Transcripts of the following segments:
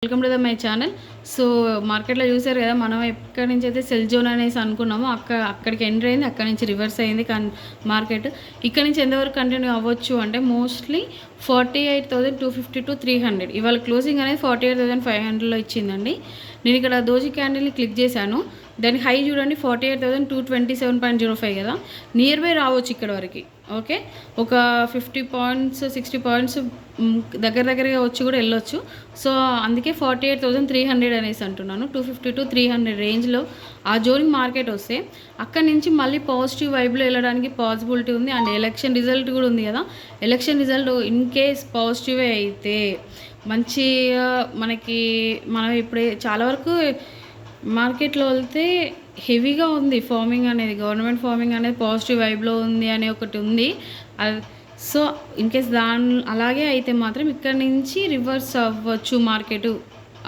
Welcome to my channel. So మార్కెట్లో చూసారు కదా, మనం ఎక్కడి నుంచి అయితే సెల్ జోన్ అనేసి అనుకున్నామో అక్కడికి ఎంటర్ అయింది, అక్కడి నుంచి రివర్స్ అయింది మార్కెట్. ఇక్కడ నుంచి ఎంతవరకు కంటిన్యూ అవ్వచ్చు అంటే మోస్ట్లీ 48,250 to 300. ఇవాళ క్లోజింగ్ అనేది 48,500లో ఇచ్చిందండి. నేను ఇక్కడ దోజీ క్యాండిల్ని క్లిక్ చేశాను. దాని హై చూడండి 48,227.05 కదా, నియర్ బై రావచ్చు ఇక్కడ వరకు. ఓకే, ఒక 50 పాయింట్స్ 60 పాయింట్స్ దగ్గరగా వచ్చి కూడా వెళ్ళొచ్చు. సో అందుకే 48,300 అనేసి అంటున్నాను. 250 to 300 రేంజ్లో ఆ జోన్కి మార్కెట్ వస్తే అక్కడి నుంచి మళ్ళీ పాజిటివ్ వైబ్లో వెళ్ళడానికి పాసిబిలిటీ ఉంది. అండ్ ఎలక్షన్ రిజల్ట్ కూడా ఉంది కదా, ఎలక్షన్ రిజల్ట్ ఇన్ కేస్ పాజిటివే అయితే మంచిగా మనం ఇప్పుడే చాలా వరకు మార్కెట్లో వెళ్తే హెవీగా ఉంది ఫార్మింగ్ అనేది, గవర్నమెంట్ ఫార్మింగ్ అనేది పాజిటివ్ వైబ్లో ఉంది అనే ఒకటి ఉంది. సో ఇన్ కేస్ అలాగే అయితే మాత్రం ఇక్కడ నుంచి రివర్స్ అవ్వచ్చు మార్కెట్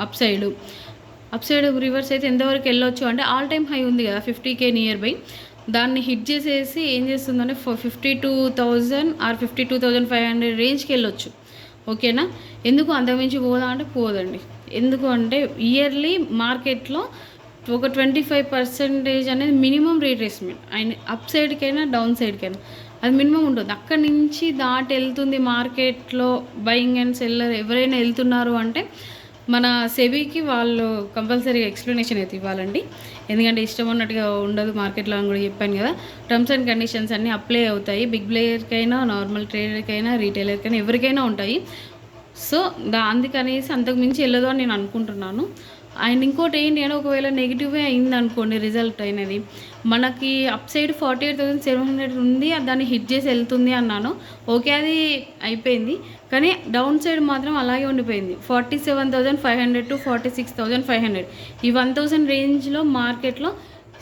అప్ సైడ్ రివర్స్ అయితే ఎంతవరకు వెళ్ళొచ్చు అంటే ఆల్ టైమ్ హై ఉంది కదా 50K నియర్ బై, దాన్ని హిట్ చేసేసి ఏం చేస్తుందంటే 52,000 ఆర్ 52,500 రేంజ్కి వెళ్ళొచ్చు. ఓకేనా, ఎందుకు అంతకుమించి పోదా అంటే పోదండి. ఎందుకు అంటే ఇయర్లీ మార్కెట్లో ఒక 25% అనేది మినిమం రీట్రేస్మెంట్ అండ్ అప్ సైడ్కైనా డౌన్ సైడ్కైనా అది మినిమం ఉంటుంది. అక్కడి నుంచి దాటి వెళ్తుంది మార్కెట్లో బయింగ్ అండ్ సెల్లర్ ఎవరైనా వెళ్తున్నారు అంటే మన సెబీకి వాళ్ళు కంపల్సరీగా ఎక్స్ప్లెనేషన్ అయితే ఇవ్వాలండి. ఎందుకంటే ఇష్టం ఉన్నట్టుగా ఉండదు మార్కెట్లో అని కూడా చెప్పాను కదా. టర్మ్స్ అండ్ కండిషన్స్ అన్నీ అప్లై అవుతాయి, బిగ్ ప్లేయర్కైనా నార్మల్ ట్రేడర్కైనా రీటైలర్కైనా ఎవరికైనా ఉంటాయి. సో అందుకనేసి అంతకు మించి వెళ్ళదు అని నేను అనుకుంటున్నాను. అండ్ ఇంకోటి ఏంటి అంటే ఒకవేళ నెగిటివే అయింది అనుకోండి రిజల్ట్ అనేది, మనకి అప్ సైడ్ 48,700 ఉంది, దాన్ని హిట్ చేసి వెళ్తుంది అన్నాను. ఓకే, అది అయిపోయింది. కానీ డౌన్ సైడ్ మాత్రం అలాగే ఉండిపోయింది. 47,500 to 46,500 ఈ 1,000 రేంజ్లో మార్కెట్లో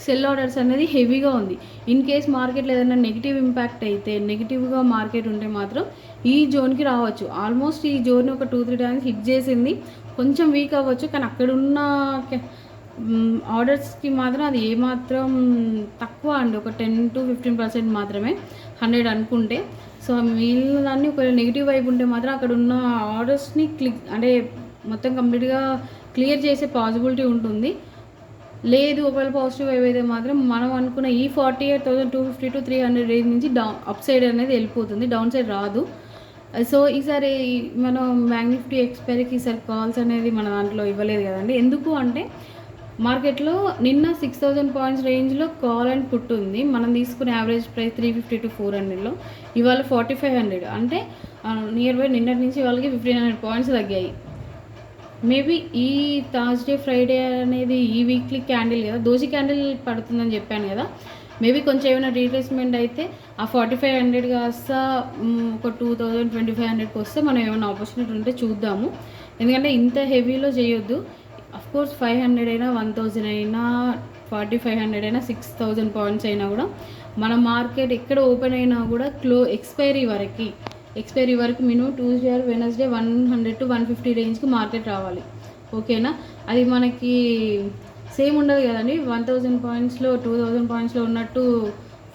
సెల్ ఆర్డర్స్ అనేది హెవీగా ఉంది. ఇన్ కేస్ మార్కెట్లో ఏదైనా నెగిటివ్ ఇంపాక్ట్ అయితే, నెగిటివ్గా మార్కెట్ ఉంటే మాత్రం ఈ జోన్కి రావచ్చు. ఆల్మోస్ట్ ఈ జోన్ ఒక 2-3 టైమ్స్ హిట్ చేసింది, కొంచెం వీక్ అవ్వచ్చు. కానీ అక్కడున్న ఆర్డర్స్కి మాత్రం అది ఏమాత్రం తక్కువ అండి, ఒక 10 to 15% మాత్రమే 100 అనుకుంటే. సో మిగిలిన దాన్ని ఒకవేళ నెగిటివ్ వైపు ఉంటే మాత్రం అక్కడ ఉన్న ఆర్డర్స్ని అంటే మొత్తం కంప్లీట్గా క్లియర్ చేసే పాసిబిలిటీ ఉంటుంది. లేదు ఒకవేళ పాజిటివ్ వైపు అయితే మాత్రం మనం అనుకున్న ఈ 48,250 to 300 రేంజ్ నుంచి అప్ సైడ్ అనేది వెళ్ళిపోతుంది, డౌన్ సైడ్ రాదు. సో ఈసారి మనం బ్యాంక్ నిఫ్టీ ఎక్స్పైరీకి ఈసారి కాల్స్ అనేది మన దాంట్లో ఇవ్వలేదు కదండి. ఎందుకు అంటే మార్కెట్లో నిన్న 6,000 పాయింట్స్ రేంజ్లో కాల్ అండ్ పుట్ ఉంది. మనం తీసుకునే యావరేజ్ ప్రైస్ 350 to 400లో, ఇవాళ 4,500 అంటే నియర్ బై నిన్నటి నుంచి వాళ్ళకి 1,500 పాయింట్స్ తగ్గాయి. మేబీ ఈ థర్స్డే ఫ్రైడే అనేది ఈ వీక్లీ క్యాండిల్ కదా, దోజీ క్యాండిల్ పడుతుందని చెప్పాను కదా, మేబీ కొంచెం ఏమైనా రీట్రేస్మెంట్ అయితే ఆ 4,500 కాస్త ఒక 2,000-2,500కి వస్తే మనం ఏమైనా ఆపర్చునిటీ ఉంటే చూద్దాము. ఎందుకంటే ఇంత హెవీలో చేయొద్దు. అఫ్కోర్స్ 500 అయినా 1,000 అయినా 4,500 అయినా 6,000 పాయింట్స్ అయినా కూడా మన మార్కెట్ ఎక్కడ ఓపెన్ అయినా కూడా ఎక్స్పైరీ వరకు minimum Tuesday or Wednesday 100 to 150 రేంజ్కి మార్కెట్ రావాలి. ఓకేనా, అది మనకి సేమ్ ఉండదు కదండి. 1,000 పాయింట్స్లో 2,000 పాయింట్స్లో ఉన్నట్టు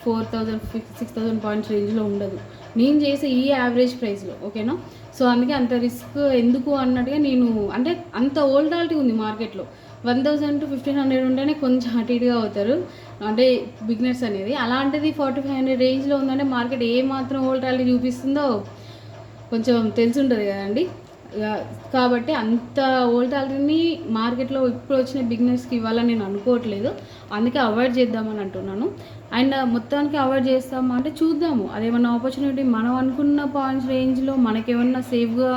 4,000-6,000 పాయింట్స్ రేంజ్లో ఉండదు నేను చేసే ఈ యావరేజ్ ప్రైస్లో. ఓకేనా, సో అందుకే అంత రిస్క్ ఎందుకు అన్నట్టుగా నేను, అంటే అంత వోల్టాలిటీ ఉంది మార్కెట్లో. 1,000 to 1,500 ఉంటేనే కొంచెం అటు ఇటుగా అవుతారు అంటే బిగినర్స్ అనేది. అలాంటిది 4,500 రేంజ్లో ఉందంటే మార్కెట్ ఏమాత్రం వోల్టాలిటీ చూపిస్తుందో కొంచెం తెలిసి ఉంటుంది కదండి. కాబట్టి అంత వోల్టాలిటీని మార్కెట్లో ఇప్పుడు వచ్చిన బిగినర్స్కి ఇవ్వాలని నేను అనుకోవట్లేదు. అందుకే అవాయిడ్ చేద్దామని అంటున్నాను. అండ్ మొత్తానికి అవాయిడ్ చేస్తామా అంటే చూద్దాము, అదేమన్నా ఆపర్చునిటీ మనం అనుకున్న పాయింట్స్ రేంజ్లో మనకేమన్నా సేఫ్గా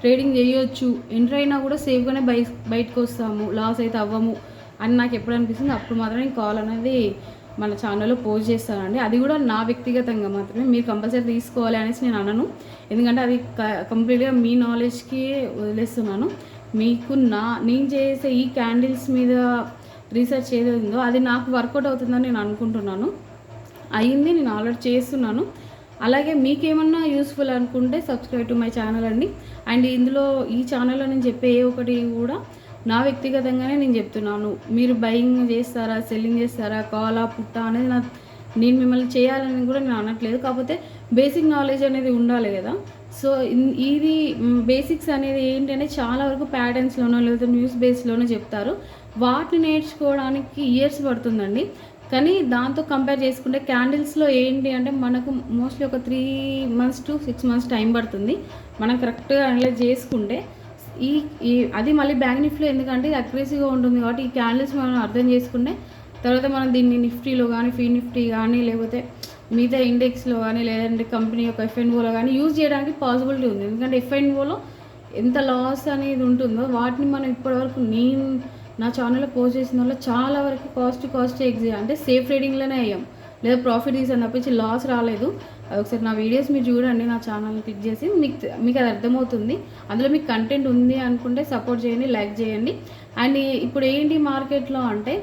ట్రేడింగ్ చేయొచ్చు, ఎంటర్ అయినా కూడా సేఫ్గానే బయటకు వస్తాము, లాస్ అయితే అవ్వము అని నాకు ఎప్పుడు అనిపిస్తుంది అప్పుడు మాత్రమే నేను కాల్ అనేది మన ఛానల్లో పోస్ట్ చేస్తానండి. అది కూడా నా వ్యక్తిగతంగా మాత్రమే, మీరు కంపల్సరీ తీసుకోవాలి అనేసి నేను అనను. ఎందుకంటే అది కంప్లీట్గా మీ నాలెడ్జ్కి వదిలేస్తున్నాను. మీకు నేను చేసే ఈ క్యాండిల్స్ మీద రీసెర్చ్ ఏదో ఉందో అది నాకు వర్కౌట్ అవుతుందని నేను అనుకుంటున్నాను. అయ్యింది, నేను ఆల్రెడీ చేస్తున్నాను. అలాగే మీకేమన్నా యూస్ఫుల్ అనుకుంటే సబ్స్క్రైబ్ టు మై ఛానల్ అండి. అండ్ ఇందులో ఈ ఛానల్లో నేను చెప్పే ఏ ఒకటి కూడా నా వ్యక్తిగతంగానే నేను చెప్తున్నాను. మీరు బయింగ్ చేస్తారా, సెల్లింగ్ చేస్తారా, కాలా పుట్టా అనేది నేను మిమ్మల్ని చేయాలని కూడా నేను అనట్లేదు. కాకపోతే బేసిక్ నాలెడ్జ్ అనేది ఉండాలి కదా. సో ఇది బేసిక్స్ అనేది ఏంటంటే చాలా వరకు ప్యాటర్న్స్లోనో లేకపోతే న్యూస్ బేస్లోనో చెప్తారు. వాటిని నేర్చుకోవడానికి ఇయర్స్ పడుతుందండి. కానీ దాంతో కంపేర్ చేసుకుంటే క్యాండిల్స్లో ఏంటి అంటే మనకు మోస్ట్లీ ఒక 3 months to 6 months టైం పడుతుంది. మనం కరెక్ట్గా అనలైజ్ చేసుకుంటే ఈ ఈ అది మళ్ళీ బ్యాంక్ నిఫ్టీలో ఎందుకంటే ఇది అగ్రెసివ్గా ఉంటుంది కాబట్టి ఈ క్యాండిల్స్ మనం అర్థం చేసుకుంటే తర్వాత మనం దీన్ని నిఫ్టీలో కానీ ఫీ నిఫ్టీ కానీ లేకపోతే మిగతా ఇండెక్స్లో కానీ లేదంటే కంపెనీ యొక్క ఎఫ్ఎన్ఓలో కానీ యూజ్ చేయడానికి పాసిబిలిటీ ఉంది. ఎందుకంటే ఎఫ్ఎన్ఓలో ఎంత లాస్ అనేది ఉంటుందో వాటిని మనం ఇప్పటివరకు నేను నా ఛానల్లో పోస్ట్ చేసిన వల్ల చాలా వరకు కాస్ట్ అంటే సేఫ్ ట్రేడింగ్లోనే అయ్యాం, లేదా ప్రాఫిట్ తీసాను తప్పించి లాస్ రాలేదు. అది ఒకసారి నా వీడియోస్ మీరు చూడండి, నా ఛానల్ని క్లిక్ చేసి మీకు అది అర్థమవుతుంది. అందులో మీకు కంటెంట్ ఉంది అనుకుంటే సపోర్ట్ చేయండి, లైక్ చేయండి. అండ్ ఇప్పుడు ఏంటి మార్కెట్లో అంటే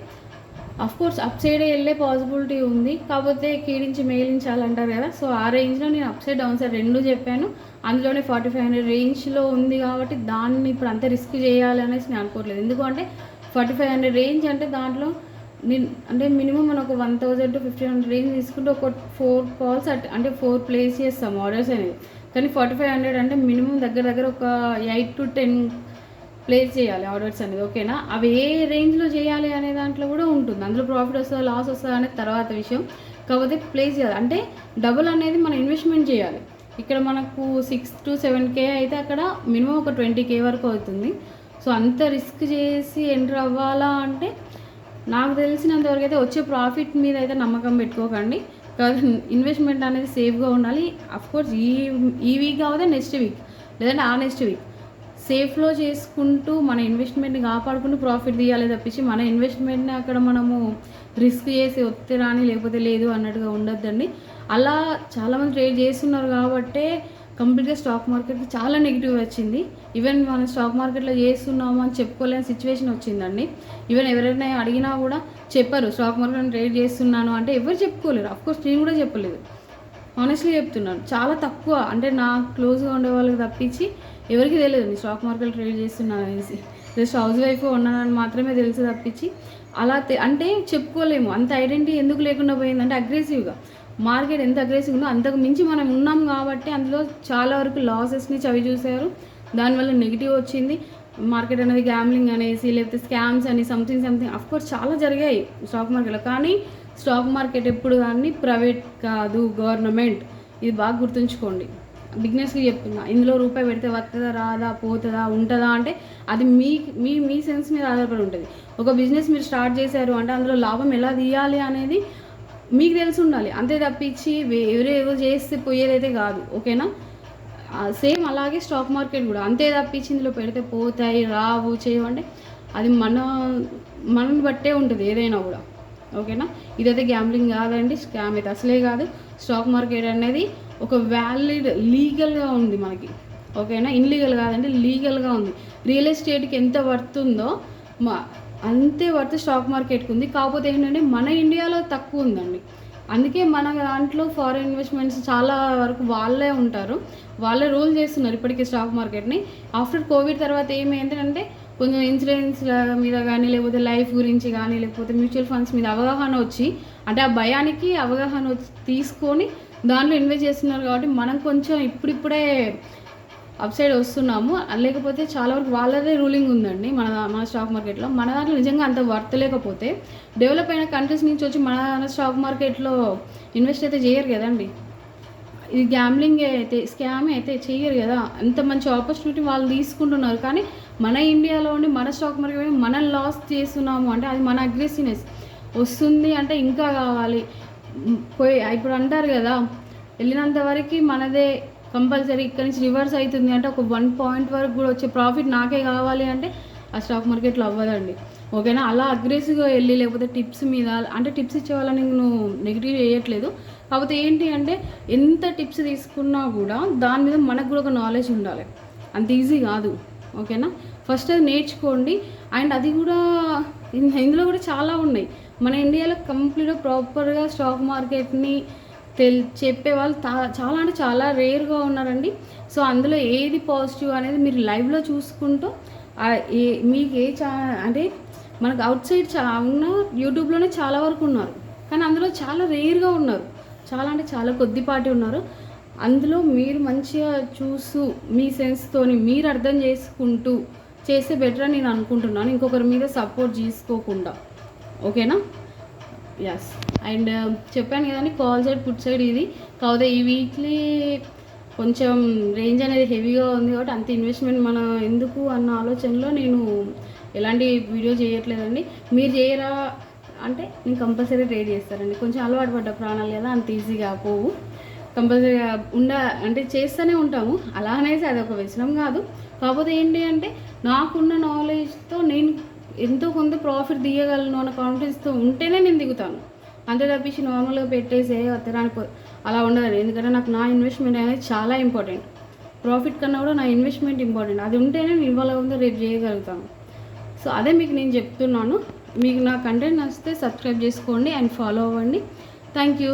అఫ్కోర్స్ అప్ సైడ్ వెళ్ళే పాసిబిలిటీ ఉంది, కాకపోతే కీడించి మేలించాలంటారు కదా. సో ఆ రేంజ్లో నేను అప్ సైడ్ డౌన్ సైడ్ రెండు చెప్పాను. అందులోనే 4500 రేంజ్లో ఉంది కాబట్టి దాన్ని ఇప్పుడు అంత రిస్క్ చేయాలి అనేసి నేను అనుకోవట్లేదు. ఎందుకంటే 4500 రేంజ్ అంటే దాంట్లో అంటే మినిమం మనం ఒక 1000 to 1500 రేంజ్ తీసుకుంటే ఒక 4 calls అంటే 4 ప్లేస్ చేస్తాం ఆర్డర్స్ అనేది. కానీ 4500 అంటే మినిమం దగ్గర ఒక 8 to 10 ప్లేస్ చేయాలి ఆర్డర్స్ అనేది. ఓకేనా, అవి ఏ రేంజ్లో చేయాలి అనే దాంట్లో కూడా ఉంటుంది. అందులో ప్రాఫిట్ వస్తుందా లాస్ వస్తుందా అనేది తర్వాత విషయం. కాకపోతే ప్లేస్ చేయాలి అంటే డబుల్ అనేది మనం ఇన్వెస్ట్మెంట్ చేయాలి. ఇక్కడ మనకు 6 to 7K అయితే అక్కడ మినిమం ఒక 20K వరకు అవుతుంది. సో అంత రిస్క్ చేసి ఎంటర్ అవ్వాలా అంటే నాకు తెలిసినంతవరకు అయితే వచ్చే ప్రాఫిట్ మీద అయితే నమ్మకం పెట్టుకోకండి. కాదు, ఇన్వెస్ట్మెంట్ అనేది సేఫ్గా ఉండాలి. అఫ్కోర్స్ ఈ వీక్ కాకపోతే నెక్స్ట్ వీక్ లేదంటే ఆ నెక్స్ట్ వీక్ సేఫ్లో చేసుకుంటూ మన ఇన్వెస్ట్మెంట్ని కాపాడుకుంటూ ప్రాఫిట్ తీయాలి తప్పించి మన ఇన్వెస్ట్మెంట్ని అక్కడ మనము రిస్క్ చేసి వస్తే రాని లేకపోతే లేదు అన్నట్టుగా ఉండొద్దండి. అలా చాలామంది ట్రేడ్ చేస్తున్నారు కాబట్టే కంప్లీట్గా స్టాక్ మార్కెట్కి చాలా నెగిటివ్ వచ్చింది. ఈవెన్ మనం స్టాక్ మార్కెట్లో చేస్తున్నాము అని చెప్పుకోలేని సిచ్యువేషన్ వచ్చిందండి. ఈవెన్ ఎవరైనా అడిగినా కూడా చెప్పరు స్టాక్ మార్కెట్లో ట్రేడ్ చేస్తున్నాను అంటే ఎవరు చెప్పుకోలేరు. అఫ్కోర్స్ నేను కూడా చెప్పలేదు, ఆనెస్ట్లీ చెప్తున్నాను. చాలా తక్కువ అంటే నాకు క్లోజ్గా ఉండే వాళ్ళకి తప్పించి ఎవరికి తెలియదు నేను స్టాక్ మార్కెట్ ట్రేడ్ చేస్తున్నాను అనేసి. జస్ట్ హౌస్ వైఫ్ ఉన్నానని మాత్రమే తెలుసు తప్పించి అలా అంటే చెప్పుకోలేము. అంత ఐడెంటిటీ ఎందుకు లేకుండా పోయిందంటే అగ్రెసివ్గా మార్కెట్ ఎంత అగ్రెసివ్ ఉందో అంతకు మించి మనం ఉన్నాం కాబట్టి అందులో చాలా వరకు లాసెస్ని చవి చూసారు. దానివల్ల నెగిటివ్ వచ్చింది. మార్కెట్ అనేది గ్యామ్లింగ్ అనేసి లేకపోతే స్కామ్స్ అని సంథింగ్ అఫ్కోర్స్ చాలా జరిగాయి స్టాక్ మార్కెట్లో. కానీ స్టాక్ మార్కెట్ ఎప్పుడు కానీ ప్రైవేట్ కాదు, గవర్నమెంట్. ఇది బాగా గుర్తుంచుకోండి. బిజినెస్కి చెప్తున్నా, ఇందులో రూపాయి పెడితే వస్తుందా రాదా పోతుందా ఉంటుందా అంటే అది మీ సెన్స్ మీద ఆధారపడి ఉంటుంది. ఒక బిజినెస్ మీరు స్టార్ట్ చేశారు అంటే అందులో లాభం ఎలా తీయాలి అనేది మీకు తెలిసి ఉండాలి. అంతే తప్పించి ఏదో చేస్తే పోయేదైతే కాదు. ఓకేనా, సేమ్ అలాగే స్టాక్ మార్కెట్ కూడా అంతే తప్పించి ఇందులో పెడితే పోతాయి రావు చేయమంటే అది మనని బట్టే ఉంటుంది ఏదైనా కూడా. ఓకేనా, ఇదైతే గ్యాంబ్లింగ్ కాదండి, స్కామ్ అయితే అసలే కాదు. స్టాక్ మార్కెట్ అనేది ఒక వ్యాలిడ్ లీగల్గా ఉంది మనకి. ఓకేనా, ఇన్లీగల్ కాదండి, లీగల్గా ఉంది. రియల్ ఎస్టేట్కి ఎంత వర్త్ ఉందో అంతే వర్త్ స్టాక్ మార్కెట్కి ఉంది. కాకపోతే ఏంటంటే మన ఇండియాలో తక్కువ ఉందండి. అందుకే మన దాంట్లో ఫారిన్ ఇన్వెస్ట్మెంట్స్ చాలా వరకు వాళ్ళే ఉంటారు, వాళ్ళే రూల్ చేస్తున్నారు ఇప్పటికీ స్టాక్ మార్కెట్ని. ఆఫ్టర్ కోవిడ్ తర్వాత ఏమైందంటే కొంచెం ఇన్సూరెన్స్ మీద కానీ లేకపోతే లైఫ్ గురించి కానీ లేకపోతే మ్యూచువల్ ఫండ్స్ మీద అవగాహన వచ్చి అంటే ఆ భయానికి అవగాహన వచ్చి తీసుకొని దాంట్లో ఇన్వెస్ట్ చేస్తున్నారు కాబట్టి మనం కొంచెం ఇప్పుడిప్పుడే అప్ సైడ్ వస్తున్నాము. లేకపోతే చాలా వరకు వాళ్ళదే రూలింగ్ ఉందండి మన స్టాక్ మార్కెట్లో. మన దాంట్లో నిజంగా అంత వర్త్ లేకపోతే డెవలప్ అయిన కంట్రీస్ నుంచి వచ్చి మన స్టాక్ మార్కెట్లో ఇన్వెస్ట్ అయితే చేయరు కదండి. ఇది గ్యాంబ్లింగ్ అయితే స్కామ్ అయితే చేయరు కదా. అంత మంచి ఆపర్చునిటీ వాళ్ళు తీసుకుంటున్నారు. కానీ మన ఇండియాలో ఉండి మన స్టాక్ మార్కెట్ మనం లాస్ చేస్తున్నాము అంటే అది మన అగ్రెసివ్నెస్. వస్తుంది అంటే ఇంకా కావాలి ఇప్పుడు అంటారు కదా, వెళ్ళినంత వరకు మనదే కంపల్సరీ. ఇక్కడ నుంచి రివర్స్ అవుతుంది అంటే ఒక 1 point వరకు కూడా వచ్చే ప్రాఫిట్ నాకే కావాలి అంటే ఆ స్టాక్ మార్కెట్లో అవ్వదండి. ఓకేనా, అలా అగ్రెసివ్గా వెళ్ళి లేకపోతే టిప్స్ మీద అంటే టిప్స్ ఇచ్చే వాళ్ళని నేను నెగిటివ్ చేయట్లేదు. కాకపోతే ఏంటి అంటే ఎంత టిప్స్ తీసుకున్నా కూడా దాని మీద మనకు కూడా ఒక నాలెడ్జ్ ఉండాలి, అంత ఈజీ కాదు. ఓకేనా, ఫస్ట్ అది నేర్చుకోండి. అండ్ అది కూడా ఇందులో కూడా చాలా ఉన్నాయి. మన ఇండియాలో కంప్లీట్గా ప్రాపర్గా స్టాక్ మార్కెట్ని చెప్పే వాళ్ళు చాలా అంటే చాలా రేర్గా ఉన్నారండి. సో అందులో ఏది పాజిటివ్ అనేది మీరు లైవ్లో చూసుకుంటూ మీకు అంటే మనకు అవుట్ సైడ్ ఉన్న యూట్యూబ్లోనే చాలా వరకు ఉన్నారు, కానీ అందులో చాలా రేర్గా ఉన్నారు. చాలా అంటే చాలా కొద్దిపాటి ఉన్నారు. అందులో మీరు మంచిగా చూసు మీ సెన్స్తోని మీరు అర్థం చేసుకుంటూ చేస్తే బెటర్ అని నేను అనుకుంటున్నాను, ఇంకొకరి మీద సపోర్ట్ తీసుకోకుండా. ఓకేనా? ఎస్. అండ్ చెప్పాను కదండి, కాల్ సైడ్ పుట్ సైడ్ ఇది. కాకపోతే ఈ వీక్లీ కొంచెం రేంజ్ అనేది హెవీగా ఉంది కాబట్టి అంత ఇన్వెస్ట్మెంట్ మన ఎందుకు అన్న ఆలోచనలో నేను ఎలాంటి వీడియో చేయట్లేదండి. మీరు చేయరా అంటే నేను కంపల్సరీ ట్రేడ్ చేస్తానండి. కొంచెం అలవాటు పడ్డ ప్రాణాలు కదా, అంత ఈజీగా పోవు. కంపల్సరీగా అంటే చేస్తూనే ఉంటాము. అలా అనేసి అది ఒక వ్యసనం కాదు. కాకపోతే ఏంటి అంటే నాకున్న నాలెడ్జ్తో నేను ఎంతో కొంత ప్రాఫిట్ తీయగలను అన్న కాన్ఫిడెన్స్తో ఉంటేనే నేను దిగుతాను. అంతే తప్పించి నార్మల్గా పెట్టేసే అతరానికి అలా ఉండదు. ఎందుకంటే నాకు నా ఇన్వెస్ట్మెంట్ అనేది చాలా ఇంపార్టెంట్. ప్రాఫిట్ కన్నా కూడా నా ఇన్వెస్ట్మెంట్ ఇంపార్టెంట్. అది ఉంటేనే నేను ఇవాళ ఉందో రేపు చేయగలుగుతాను. సో అదే మీకు నేను చెప్తున్నాను. మీకు నా కంటెంట్ నచ్చితే సబ్స్క్రైబ్ చేసుకోండి అండ్ ఫాలో అవ్వండి. Thank you.